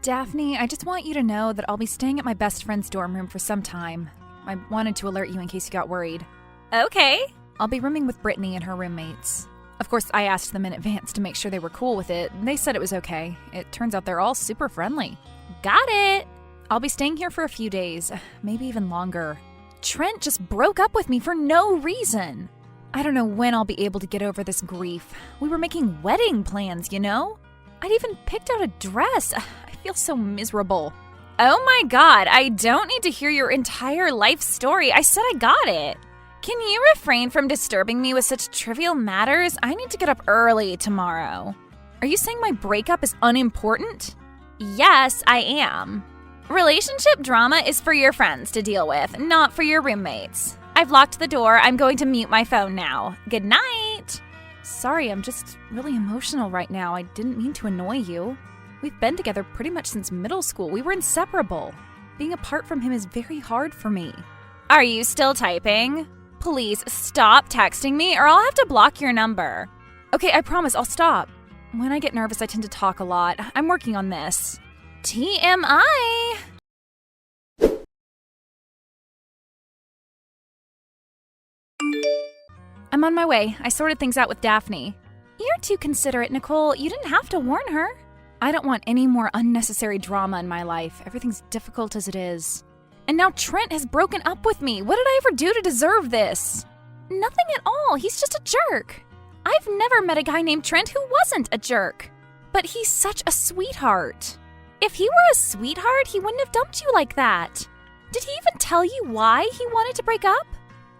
Daphne, I just want you to know that I'll be staying at my best friend's dorm room for some time. I wanted to alert you in case you got worried. Okay. I'll be rooming with Brittany and her roommates. Of course, I asked them in advance to make sure they were cool with it, and they said it was okay. It turns out they're all super friendly. Got it. I'll be staying here for a few days, maybe even longer. Trent just broke up with me for no reason. I don't know when I'll be able to get over this grief. We were making wedding plans, you know? I'd even picked out a dress. I feel so miserable. Oh my god, I don't need to hear your entire life story. I said I got it. Can you refrain from disturbing me with such trivial matters? I need to get up early tomorrow. Are you saying my breakup is unimportant? Yes, I am. Relationship drama is for your friends to deal with, not for your roommates. I've locked the door. I'm going to mute my phone now. Good night. Sorry, I'm just really emotional right now. I didn't mean to annoy you. We've been together pretty much since middle school. We were inseparable. Being apart from him is very hard for me. Are you still typing? Please stop texting me or I'll have to block your number. Okay, I promise I'll stop. When I get nervous, I tend to talk a lot. I'm working on this. TMI. I'm on my way. I sorted things out with Daphne. You're too considerate, Nicole. You didn't have to warn her. I don't want any more unnecessary drama in my life. Everything's difficult as it is. And now Trent has broken up with me. What did I ever do to deserve this? Nothing at all. He's just a jerk. I've never met a guy named Trent who wasn't a jerk. But he's such a sweetheart. If he were a sweetheart, he wouldn't have dumped you like that. Did he even tell you why he wanted to break up?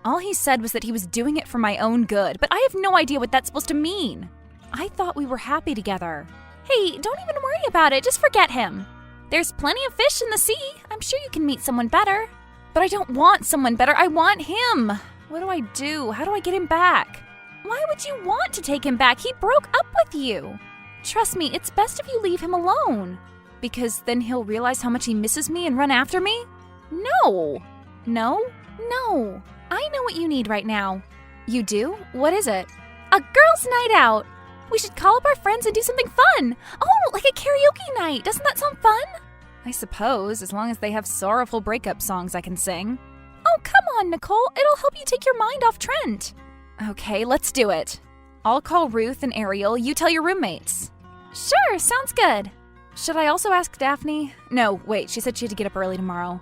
All he said was that he was doing it for my own good, but I have no idea what that's supposed to mean. I thought we were happy together. Hey, don't even worry about it. Just forget him. There's plenty of fish in the sea. I'm sure you can meet someone better. But I don't want someone better. I want him. What do I do? How do I get him back? Why would you want to take him back? He broke up with you. Trust me, it's best if you leave him alone. Because then he'll realize how much he misses me and run after me? No. No? No. I know what you need right now. You do? What is it? A girls' night out. We should call up our friends and do something fun. Oh, like a karaoke night. Doesn't that sound fun? I suppose, as long as they have sorrowful breakup songs I can sing. Oh, come on, Nicole. It'll help you take your mind off Trent. Okay, let's do it. I'll call Ruth and Ariel. You tell your roommates. Sure, sounds good. Should I also ask Daphne? No, wait, she said she had to get up early tomorrow.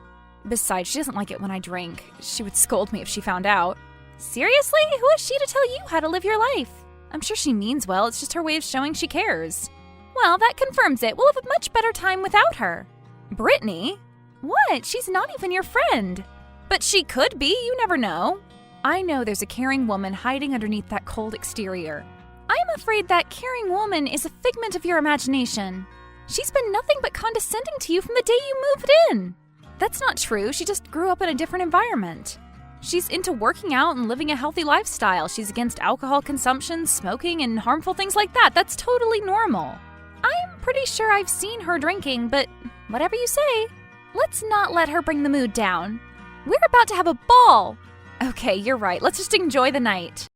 Besides, she doesn't like it when I drink. She would scold me if she found out. Seriously? Who is she to tell you how to live your life? I'm sure she means well. It's just her way of showing she cares. Well, that confirms it. We'll have a much better time without her. Brittany? What? She's not even your friend. But she could be. You never know. I know there's a caring woman hiding underneath that cold exterior. I'm afraid that caring woman is a figment of your imagination. She's been nothing but condescending to you from the day you moved in. That's not true. She just grew up in a different environment. She's into working out and living a healthy lifestyle. She's against alcohol consumption, smoking, and harmful things like that. That's totally normal. I'm pretty sure I've seen her drinking, but whatever you say, let's not let her bring the mood down. We're about to have a ball. Okay, you're right. Let's just enjoy the night.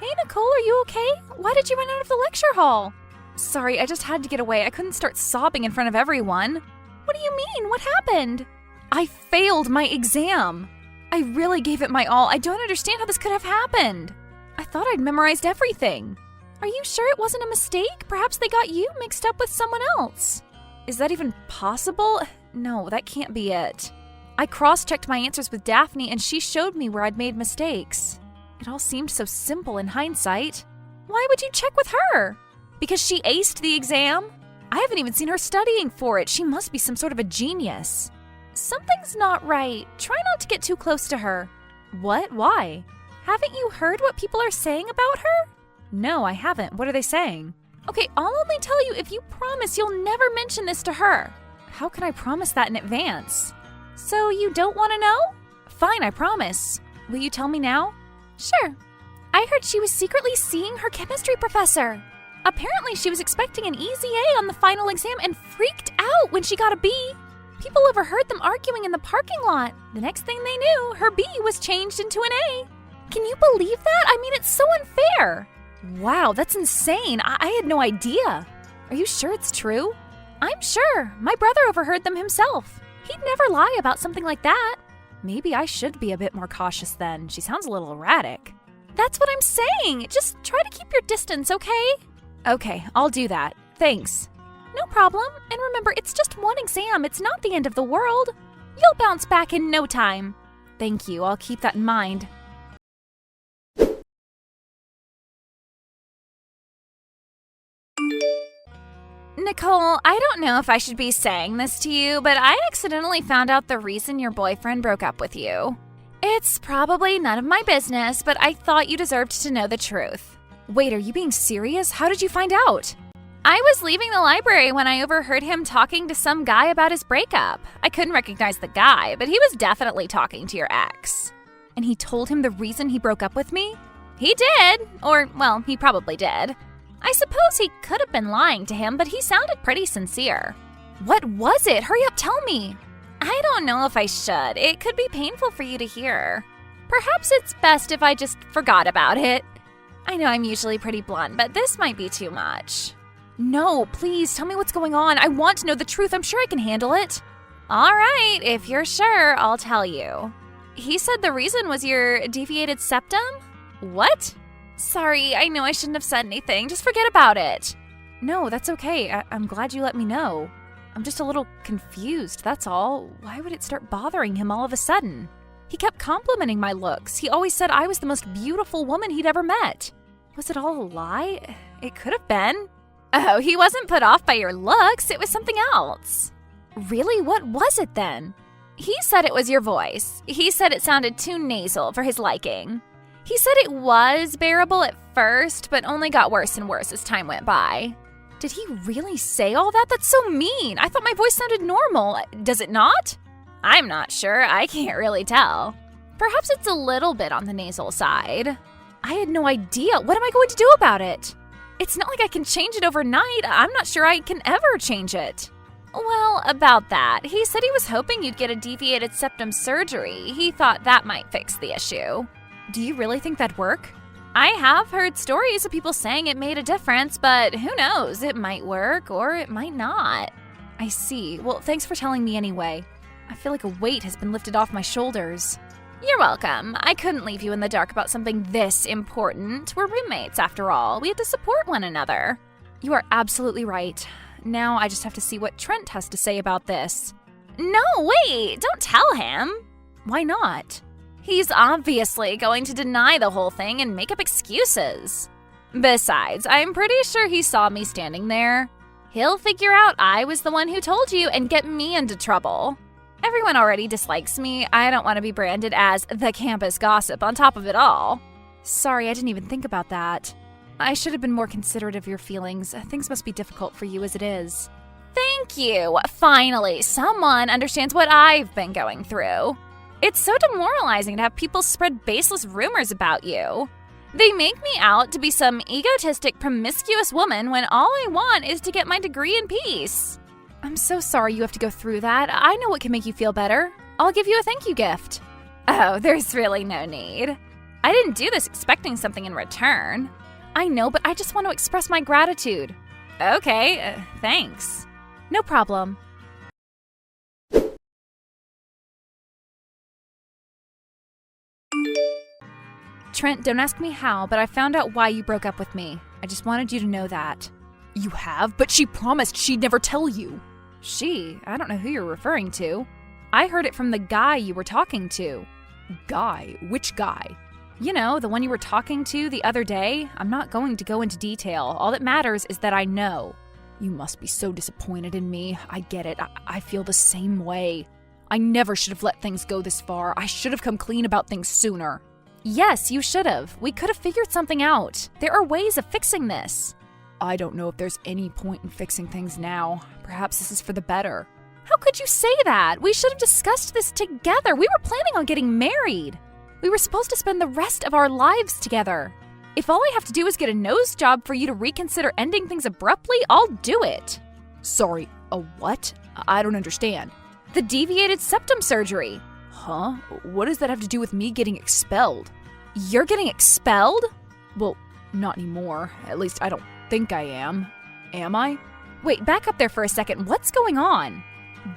Hey, Nicole, are you okay? Why did you run out of the lecture hall? Sorry, I just had to get away. I couldn't start sobbing in front of everyone. What do you mean? What happened? I failed my exam. I really gave it my all. I don't understand how this could have happened. I thought I'd memorized everything. Are you sure it wasn't a mistake? Perhaps they got you mixed up with someone else. Is that even possible? No, that can't be it. I cross-checked my answers with Daphne and she showed me where I'd made mistakes. It all seemed so simple in hindsight. Why would you check with her? Because she aced the exam? I haven't even seen her studying for it. She must be some sort of a genius. Something's not right. Try not to get too close to her. What? Why? Haven't you heard what people are saying about her? No, I haven't. What are they saying? Okay, I'll only tell you if you promise you'll never mention this to her. How can I promise that in advance? So you don't want to know? Fine, I promise. Will you tell me now? Sure. I heard she was secretly seeing her chemistry professor. Apparently, she was expecting an easy A on the final exam and freaked out when she got a B. People overheard them arguing in the parking lot. The next thing they knew, her B was changed into an A. Can you believe that? I mean, it's so unfair. Wow, that's insane. I had no idea. Are you sure it's true? I'm sure. My brother overheard them himself. He'd never lie about something like that. Maybe I should be a bit more cautious then. She sounds a little erratic. That's what I'm saying. Just try to keep your distance, okay? Okay, I'll do that. Thanks. No problem. And remember, it's just one exam. It's not the end of the world. You'll bounce back in no time. Thank you. I'll keep that in mind. Nicole, I don't know if I should be saying this to you, but I accidentally found out the reason your boyfriend broke up with you. It's probably none of my business, but I thought you deserved to know the truth. Wait, are you being serious? How did you find out? I was leaving the library when I overheard him talking to some guy about his breakup. I couldn't recognize the guy, but he was definitely talking to your ex. And he told him the reason he broke up with me? He did. Or, well, he probably did. I suppose he could have been lying to him, but he sounded pretty sincere. What was it? Hurry up, tell me. I don't know if I should. It could be painful for you to hear. Perhaps it's best if I just forgot about it. I know I'm usually pretty blunt, but this might be too much. No, please, tell me what's going on. I want to know the truth. I'm sure I can handle it. All right, if you're sure, I'll tell you. He said the reason was your deviated septum? What? Sorry, I know I shouldn't have said anything. Just forget about it. No, that's okay. I'm glad you let me know. I'm just a little confused, that's all. Why would it start bothering him all of a sudden? He kept complimenting my looks. He always said I was the most beautiful woman he'd ever met. Was it all a lie? It could have been. Oh, he wasn't put off by your looks. It was something else. Really? What was it then? He said it was your voice. He said it sounded too nasal for his liking. He said it was bearable at first, but only got worse and worse as time went by. Did he really say all that? That's so mean. I thought my voice sounded normal. Does it not? I'm not sure. I can't really tell. Perhaps it's a little bit on the nasal side. I had no idea. What am I going to do about it? It's not like I can change it overnight. I'm not sure I can ever change it. Well, about that, he said he was hoping you'd get a deviated septum surgery. He thought that might fix the issue. Do you really think that'd work? I have heard stories of people saying it made a difference, but who knows? It might work or it might not. I see. Well, thanks for telling me anyway. I feel like a weight has been lifted off my shoulders. You're welcome. I couldn't leave you in the dark about something this important. We're roommates, after all. We have to support one another. You are absolutely right. Now I just have to see what Trent has to say about this. No, wait! Don't tell him! Why not? He's obviously going to deny the whole thing and make up excuses. Besides, I'm pretty sure he saw me standing there. He'll figure out I was the one who told you and get me into trouble. Everyone already dislikes me. I don't want to be branded as the campus gossip on top of it all. Sorry, I didn't even think about that. I should have been more considerate of your feelings. Things must be difficult for you as it is. Thank you. Finally, someone understands what I've been going through. It's so demoralizing to have people spread baseless rumors about you. They make me out to be some egotistic, promiscuous woman when all I want is to get my degree in peace. I'm so sorry you have to go through that. I know what can make you feel better. I'll give you a thank you gift. Oh, there's really no need. I didn't do this expecting something in return. I know, but I just want to express my gratitude. Okay, thanks. No problem. Trent, don't ask me how, but I found out why you broke up with me. I just wanted you to know that. You have? But she promised she'd never tell you. She? I don't know who you're referring to. I heard it from the guy you were talking to. Guy? Which guy? You know, the one you were talking to the other day. I'm not going to go into detail. All that matters is that I know. You must be so disappointed in me. I get it. I feel the same way. I never should have let things go this far. I should have come clean about things sooner. Yes, you should have. We could have figured something out. There are ways of fixing this. I don't know if there's any point in fixing things now. Perhaps this is for the better. How could you say that? We should have discussed this together. We were planning on getting married. We were supposed to spend the rest of our lives together. If all I have to do is get a nose job for you to reconsider ending things abruptly, I'll do it. Sorry, a what? I don't understand. The deviated septum surgery. Huh? What does that have to do with me getting expelled? You're getting expelled? Well, not anymore. At least I don't think I am. Am I? Wait, back up there for a second. What's going on?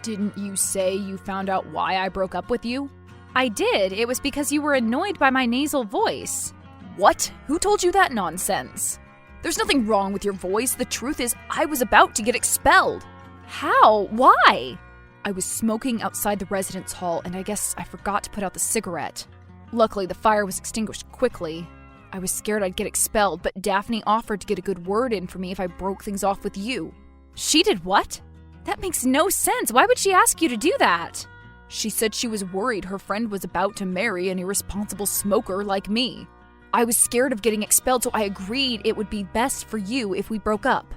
Didn't you say you found out why I broke up with you? I did. It was because you were annoyed by my nasal voice. What? Who told you that nonsense? There's nothing wrong with your voice. The truth is, I was about to get expelled. How? Why? I was smoking outside the residence hall, and I guess I forgot to put out the cigarette. Luckily, the fire was extinguished quickly. I was scared I'd get expelled, but Daphne offered to get a good word in for me if I broke things off with you. She did what? That makes no sense. Why would she ask you to do that? She said she was worried her friend was about to marry an irresponsible smoker like me. I was scared of getting expelled, so I agreed it would be best for you if we broke up.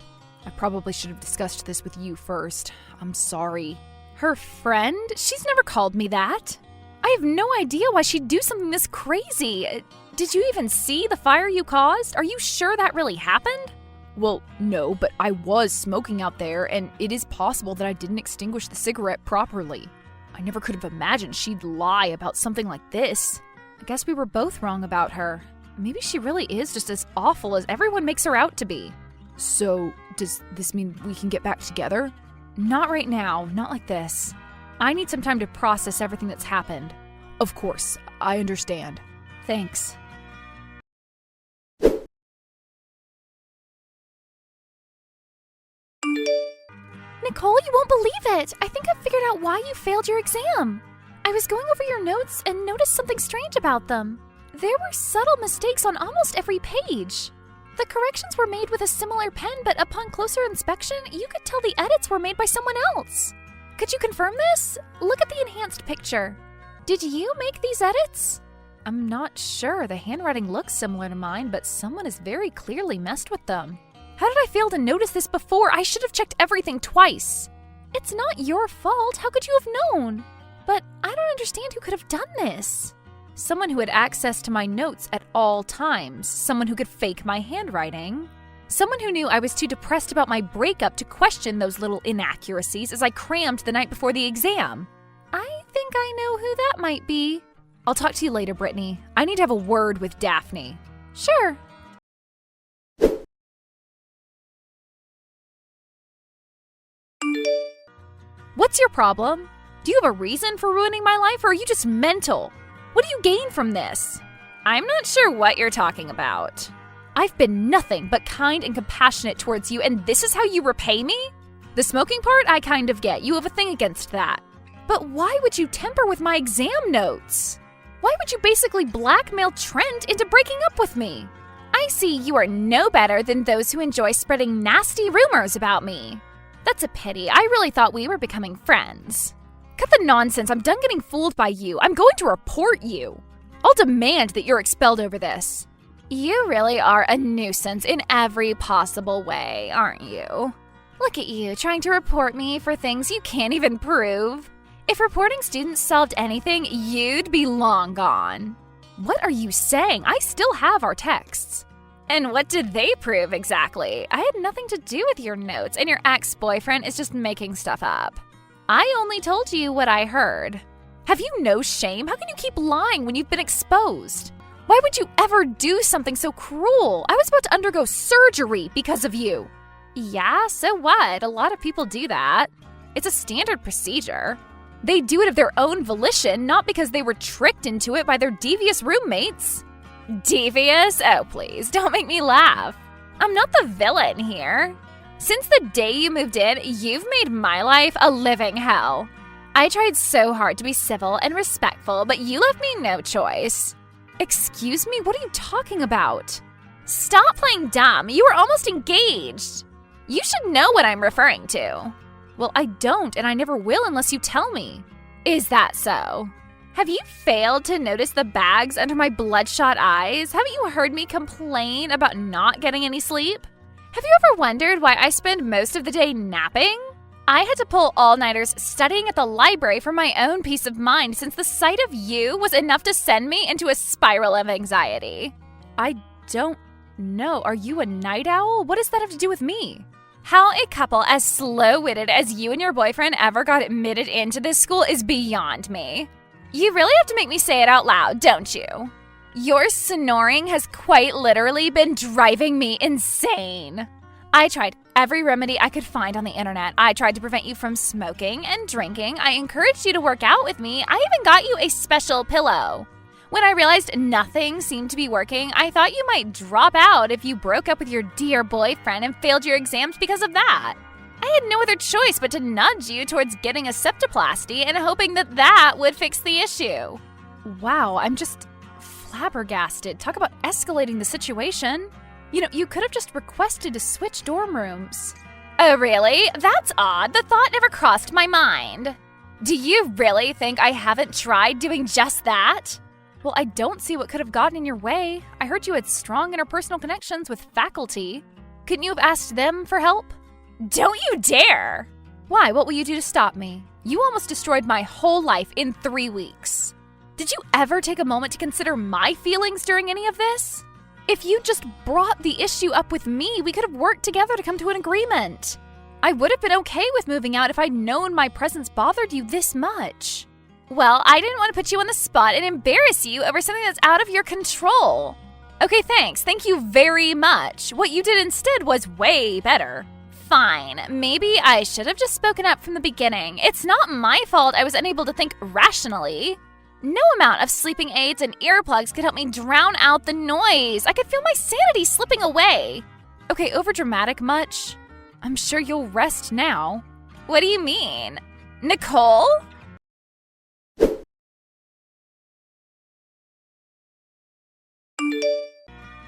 I probably should have discussed this with you first. I'm sorry. Her friend? She's never called me that. I have no idea why she'd do something this crazy. Did you even see the fire you caused? Are you sure that really happened? Well, no, but I was smoking out there, and it is possible that I didn't extinguish the cigarette properly. I never could have imagined she'd lie about something like this. I guess we were both wrong about her. Maybe she really is just as awful as everyone makes her out to be. So, does this mean we can get back together? Not right now, not like this. I need some time to process everything that's happened. Of course, I understand. Thanks. Nicole, you won't believe it! I think I've figured out why you failed your exam. I was going over your notes and noticed something strange about them. There were subtle mistakes on almost every page. The corrections were made with a similar pen, but upon closer inspection, you could tell the edits were made by someone else. Could you confirm this? Look at the enhanced picture. Did you make these edits? I'm not sure. The handwriting looks similar to mine, but someone has very clearly messed with them. How did I fail to notice this before? I should have checked everything twice. It's not your fault. How could you have known? But I don't understand who could have done this. Someone who had access to my notes at all times. Someone who could fake my handwriting. Someone who knew I was too depressed about my breakup to question those little inaccuracies as I crammed the night before the exam. I think I know who that might be. I'll talk to you later, Brittany. I need to have a word with Daphne. Sure. What's your problem? Do you have a reason for ruining my life, or are you just mental? What do you gain from this? I'm not sure what you're talking about. I've been nothing but kind and compassionate towards you, and this is how you repay me? The smoking part, I kind of get. You have a thing against that. But why would you temper with my exam notes? Why would you basically blackmail Trent into breaking up with me? I see you are no better than those who enjoy spreading nasty rumors about me. That's a pity. I really thought we were becoming friends. Cut the nonsense. I'm done getting fooled by you. I'm going to report you. I'll demand that you're expelled over this. You really are a nuisance in every possible way, aren't you? Look at you, trying to report me for things you can't even prove. If reporting students solved anything, you'd be long gone. What are you saying? I still have our texts. And what did they prove exactly? I had nothing to do with your notes, and your ex-boyfriend is just making stuff up. I only told you what I heard. Have you no shame? How can you keep lying when you've been exposed? Why would you ever do something so cruel? I was about to undergo surgery because of you. Yeah, so what? A lot of people do that. It's a standard procedure. They do it of their own volition, not because they were tricked into it by their devious roommates. Devious? Oh, please, don't make me laugh. I'm not the villain here. Since the day you moved in, you've made my life a living hell. I tried so hard to be civil and respectful, but you left me no choice. Excuse me? What are you talking about? Stop playing dumb. You were almost engaged. You should know what I'm referring to. Well, I don't, and I never will unless you tell me. Is that so? Have you failed to notice the bags under my bloodshot eyes? Haven't you heard me complain about not getting any sleep? Have you ever wondered why I spend most of the day napping? I had to pull all-nighters studying at the library for my own peace of mind since the sight of you was enough to send me into a spiral of anxiety. I don't know. Are you a night owl? What does that have to do with me? How a couple as slow-witted as you and your boyfriend ever got admitted into this school is beyond me. You really have to make me say it out loud, don't you? Your snoring has quite literally been driving me insane. I tried every remedy I could find on the internet. I tried to prevent you from smoking and drinking. I encouraged you to work out with me. I even got you a special pillow. When I realized nothing seemed to be working, I thought you might drop out if you broke up with your dear boyfriend and failed your exams because of that. I had no other choice but to nudge you towards getting a septoplasty and hoping that that would fix the issue. Wow, I'm just flabbergasted. Talk about escalating the situation. You could have just requested to switch dorm rooms. Oh, really? That's odd. The thought never crossed my mind. Do you really think I haven't tried doing just that? Well, I don't see what could have gotten in your way. I heard you had strong interpersonal connections with faculty. Couldn't you have asked them for help? Don't you dare! Why? What will you do to stop me? You almost destroyed my whole life in 3 weeks. Did you ever take a moment to consider my feelings during any of this? If you just brought the issue up with me, we could have worked together to come to an agreement. I would have been okay with moving out if I'd known my presence bothered you this much. Well, I didn't want to put you on the spot and embarrass you over something that's out of your control. Okay, thanks. Thank you very much. What you did instead was way better. Fine. Maybe I should have just spoken up from the beginning. It's not my fault I was unable to think rationally. No amount of sleeping aids and earplugs could help me drown out the noise. I could feel my sanity slipping away. Okay, overdramatic much? I'm sure you'll rest now. What do you mean? Nicole?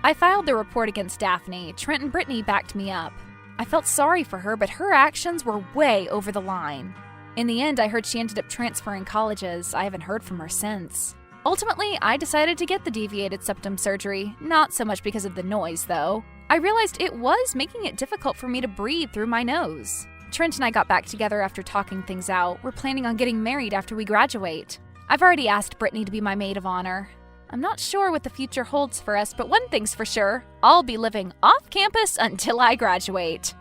I filed the report against Daphne. Trent and Brittany backed me up. I felt sorry for her, but her actions were way over the line. In the end, I heard she ended up transferring colleges. I haven't heard from her since. Ultimately, I decided to get the deviated septum surgery, not so much because of the noise, though. I realized it was making it difficult for me to breathe through my nose. Trent and I got back together after talking things out. We're planning on getting married after we graduate. I've already asked Brittany to be my maid of honor. I'm not sure what the future holds for us, but one thing's for sure, I'll be living off campus until I graduate.